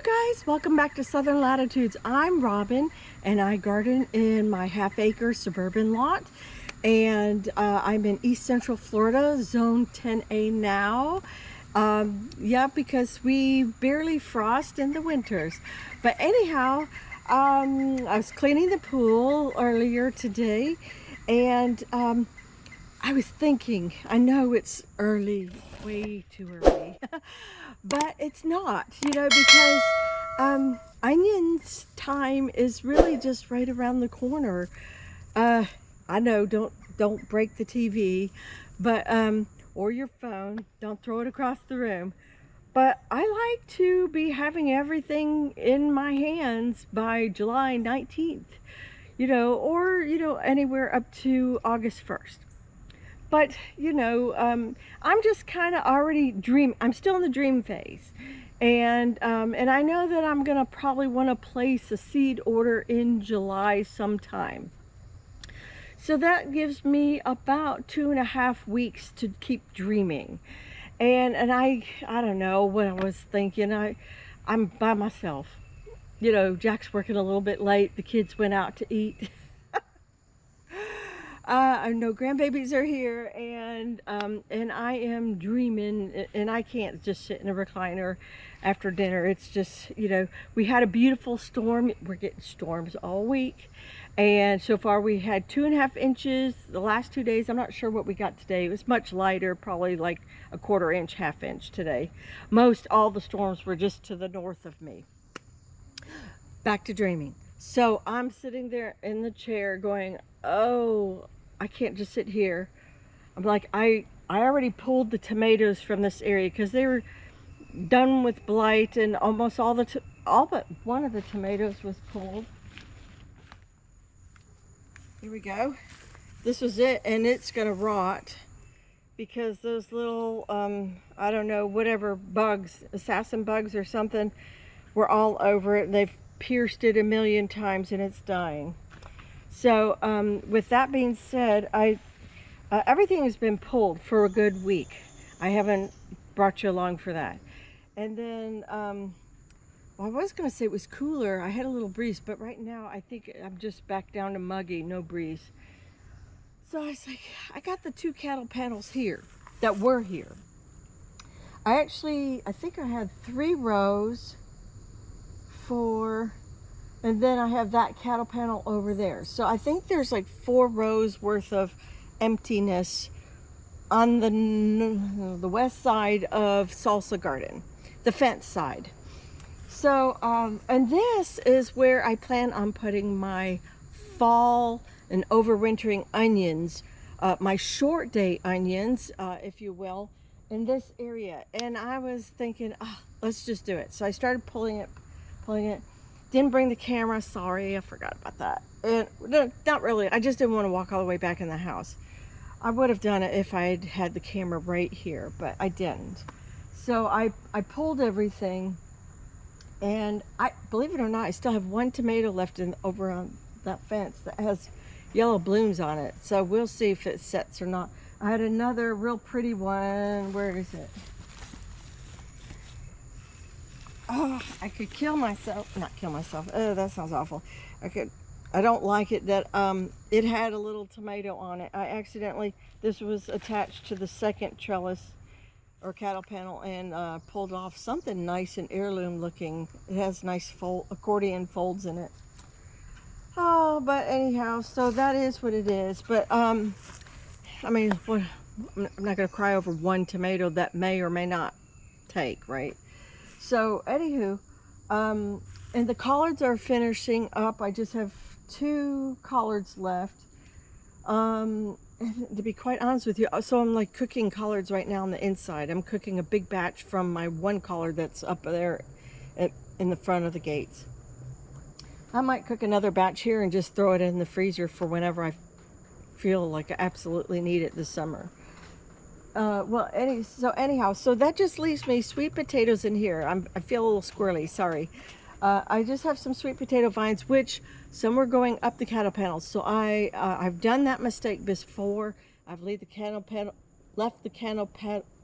guys, welcome back to Southern Latitudes. I'm Robin and I garden in my half-acre suburban lot, and I'm in East Central Florida, zone 10A now. Yeah, because we barely frost in the winters. But anyhow, I was cleaning the pool earlier today, and I was thinking, I know it's early, way too early, but it's not, because onions time is really just right around the corner. I know, don't break the TV, but or your phone, don't throw it across the room. But I like to be having everything in my hands by July 19th, or anywhere up to August 1st. But I'm just kind of already I'm still in the dream phase, and I know that I'm gonna probably want to place a seed order in July sometime. So that gives me about 2.5 weeks to keep dreaming, and I don't know what I was thinking. I'm by myself. Jack's working a little bit late. The kids went out to eat. I know grandbabies are here, and I am dreaming, and I can't just sit in a recliner after dinner. It's just, we had a beautiful storm. We're getting storms all week, and so far we had 2.5 inches the last 2 days. I'm not sure what we got today. It was much lighter, probably like a 1/4 inch, 1/2 inch today. Most all the storms were just to the north of me. Back to dreaming. So I'm sitting there in the chair going, oh, I can't just sit here. I'm like, I already pulled the tomatoes from this area because they were done with blight, and almost all but one of the tomatoes was pulled. Here we go. This was it, and it's gonna rot because those little, I don't know, whatever bugs, assassin bugs or something, were all over it. They've pierced it a million times and it's dying. So with that being said, everything has been pulled for a good week. I haven't brought you along for that. And then well, I was going to say it was cooler. I had a little breeze, but right now I think I'm just back down to muggy, no breeze. So I was like, I got the 2 cattle panels here that were here. I think I had 3 rows, 4, and then I have that cattle panel over there. So I think there's like 4 rows worth of emptiness on the west side of Salsa Garden, the fence side. So and this is where I plan on putting my fall and overwintering onions, my short day onions, if you will, in this area. And I was thinking, let's just do it. So I started pulling it. Didn't bring the camera, sorry, I forgot about that. And no, not really, I just didn't want to walk all the way back in the house. I would have done it if I had had the camera right here, but I didn't. So I pulled everything, and believe it or not, I still have 1 tomato left over on that fence that has yellow blooms on it. So we'll see if it sets or not. I had another real pretty one. Where is it? Oh, I could kill myself. Not kill myself. Oh, that sounds awful. I don't like it that it had a little tomato on it. I accidentally, this was attached to the second trellis or cattle panel, and pulled off something nice and heirloom looking. It has nice accordion folds in it. Oh, but anyhow, so that is what it is. But I mean, I'm not going to cry over 1 tomato that may or may not take, right? So anywho, and the collards are finishing up. I just have 2 collards left. And to be quite honest with you, so I'm like cooking collards right now on the inside. I'm cooking a big batch from my 1 collard that's up there in the front of the gates. I might cook another batch here and just throw it in the freezer for whenever I feel like I absolutely need it this summer. Anyhow, so that just leaves me sweet potatoes in here. I feel a little squirrely, sorry. I just have some sweet potato vines, which some were going up the cattle panels. So I've done that mistake before. I've left the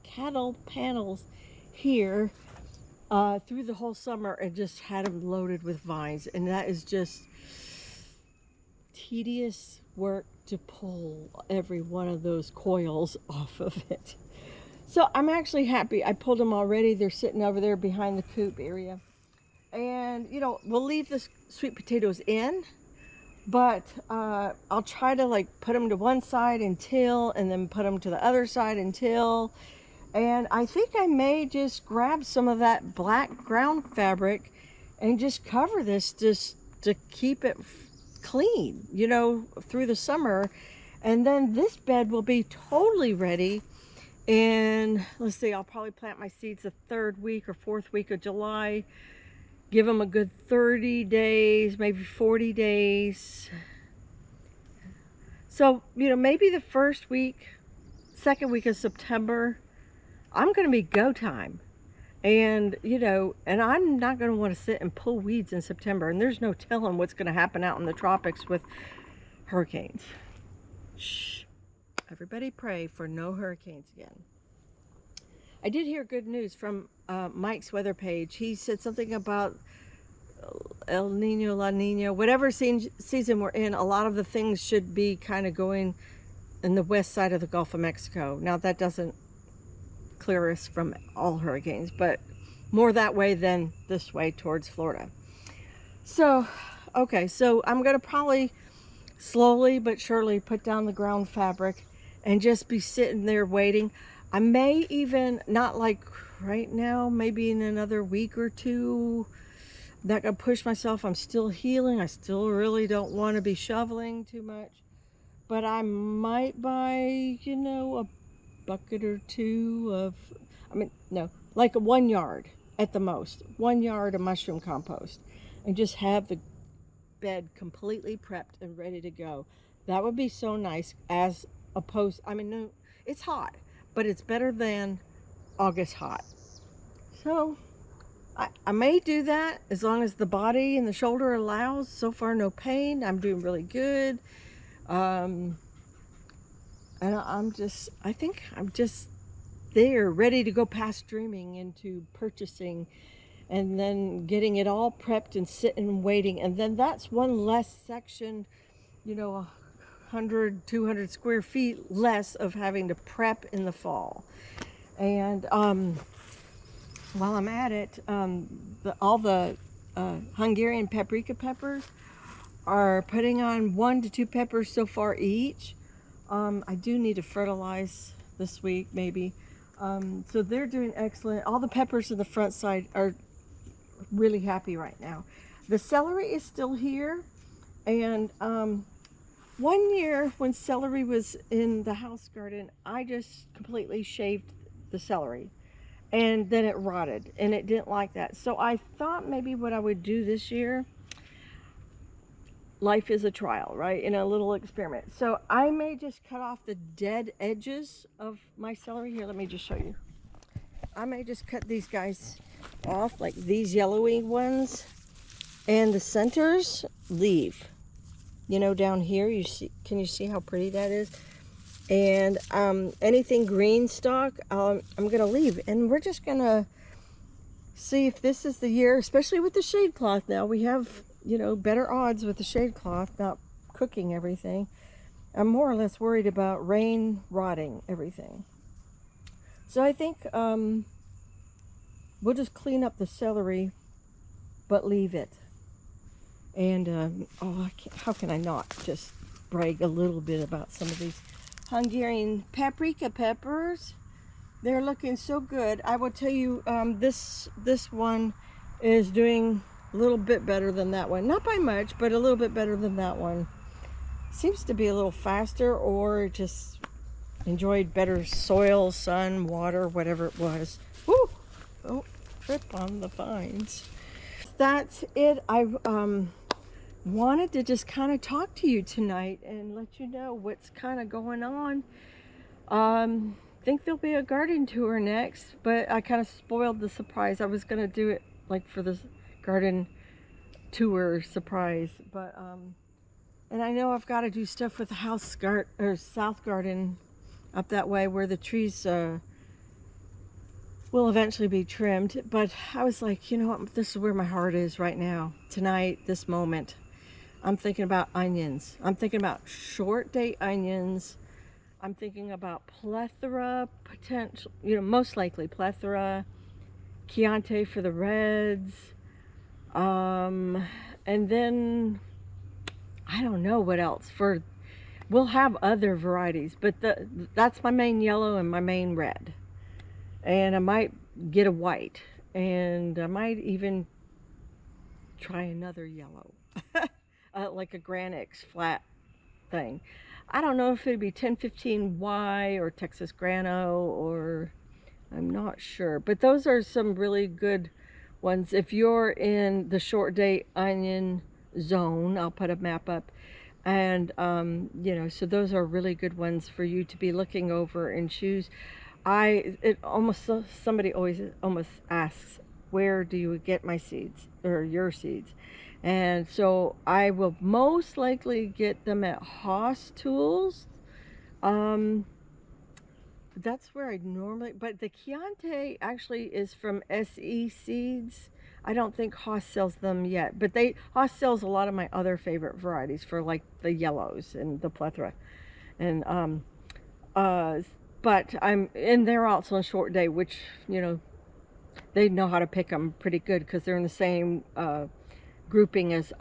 cattle panels here through the whole summer and just had them loaded with vines. And that is just tedious work to pull every one of those coils off of it. So I'm actually happy. I pulled them already. They're sitting over there behind the coop area. And, you know, we'll leave the sweet potatoes in, but I'll try to like put them to one side until, and then put them to the other side until. And I think I may just grab some of that black ground fabric and just cover this just to keep it clean, you know, through the summer. And then this bed will be totally ready. And let's see, I'll probably plant my seeds the 3rd week or 4th week of July. Give them a good 30 days, maybe 40 days. So, you know, maybe the 1st week, 2nd week of September, I'm going to be go time. And, you know, and I'm not going to want to sit and pull weeds in September. And there's no telling what's going to happen out in the tropics with hurricanes. Shh. Everybody pray for no hurricanes again. I did hear good news from Mike's weather page. He said something about El Nino, La Nina, whatever season we're in, a lot of the things should be kind of going in the west side of the Gulf of Mexico. Now that doesn't clear us from all hurricanes, but more that way than this way towards Florida. So, okay, so I'm going to probably slowly but surely put down the ground fabric and just be sitting there waiting. I may even, not like right now, maybe in another week or two. I'm not gonna push myself. I'm still healing. I still really don't want to be shoveling too much. But I might buy, you know, a bucket or two of, I mean, no, like a 1 yard at the most. 1 yard of mushroom compost. And just have the bed completely prepped and ready to go. That would be so nice as opposed, I mean, no, it's hot, but it's better than August hot. So I may do that as long as the body and the shoulder allows. So far, no pain. I'm doing really good. And I think I'm just there, ready to go past dreaming into purchasing and then getting it all prepped and sitting and waiting. And then that's one less section, you know, 100, 200 square feet less of having to prep in the fall. And while I'm at it, all the Hungarian paprika peppers are putting on 1 to 2 peppers so far each. I do need to fertilize this week, maybe. So they're doing excellent. All the peppers on the front side are really happy right now. The celery is still here. And 1 year when celery was in the house garden, I just completely shaved the celery. And then it rotted, and it didn't like that. So I thought maybe what I would do this year, life is a trial, right? In a little experiment. So I may just cut off the dead edges of my celery. Here, let me just show you. I may just cut these guys off, like these yellowy ones, and the centers leave. You know, down here, you see, can you see how pretty that is? And anything green stalk, I'm going to leave. And we're just going to see if this is the year, especially with the shade cloth now. We have, you know, better odds with the shade cloth, not cooking everything. I'm more or less worried about rain rotting everything. So I think we'll just clean up the celery, but leave it. And, how can I not just brag a little bit about some of these Hungarian paprika peppers? They're looking so good. I will tell you, this one is doing a little bit better than that one. Not by much, but a little bit better than that one. Seems to be a little faster, or just enjoyed better soil, sun, water, whatever it was. Woo! Oh, trip on the vines. That's it. I wanted to just kind of talk to you tonight and let you know what's kind of going on. Think there'll be a garden tour next, but I kind of spoiled the surprise. I was going to do it like for the garden tour surprise, but and I know I've got to do stuff with the south garden up that way where the trees will eventually be trimmed. But I was like, you know what, this is where my heart is right now, tonight, this moment. I'm thinking about onions. I'm thinking about short date onions. I'm thinking about plethora, potential, most likely plethora, Chianti for the reds, and then I don't know what else for. We'll have other varieties, but that's my main yellow and my main red. And I might get a white, and I might even try another yellow, like a Granix flat thing. I don't know if it'd be 1015Y or Texas Grano, or I'm not sure. But those are some really good ones. If you're in the short date onion zone, I'll put a map up. And, so those are really good ones for you to be looking over and choose. Somebody always almost asks, where do you get my seeds or your seeds? And so I will most likely get them at Haas Tools. That's where I normally, but the Chianti actually is from SE Seeds. I don't think Haas sells them yet, but Haas sells a lot of my other favorite varieties for like the yellows and the plethora. And but they're also in short day, which they know how to pick them pretty good because they're in the same grouping as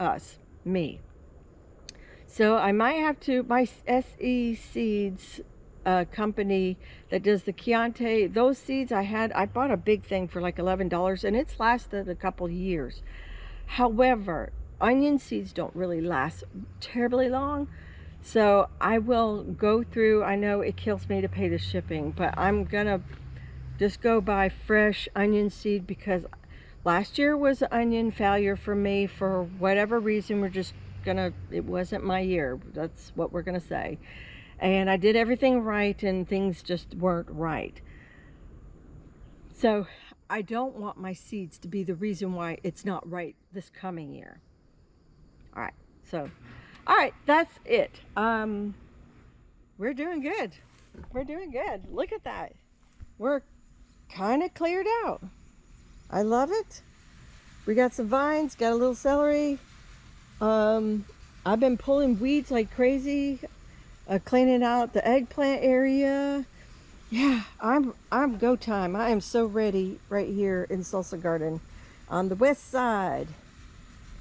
me. So I might have to, my SE Seeds company that does the Chianti, those seeds I bought a big thing for like $11, and it's lasted a couple years. However, onion seeds don't really last terribly long, so I will go through. I know it kills me to pay the shipping, but I'm gonna just go buy fresh onion seed because last year was an onion failure for me for whatever reason. It wasn't my year. That's what we're gonna say. And I did everything right and things just weren't right. So I don't want my seeds to be the reason why it's not right this coming year. All right, that's it. We're doing good. We're doing good. Look at that. We're kind of cleared out. I love it. We got some vines, got a little celery. I've been pulling weeds like crazy. Cleaning out the eggplant area. Yeah, I'm go time. I am so ready right here in Salsa Garden on the west side.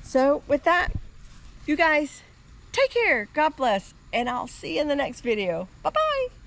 So with that, you guys take care. God bless. And I'll see you in the next video. Bye-bye.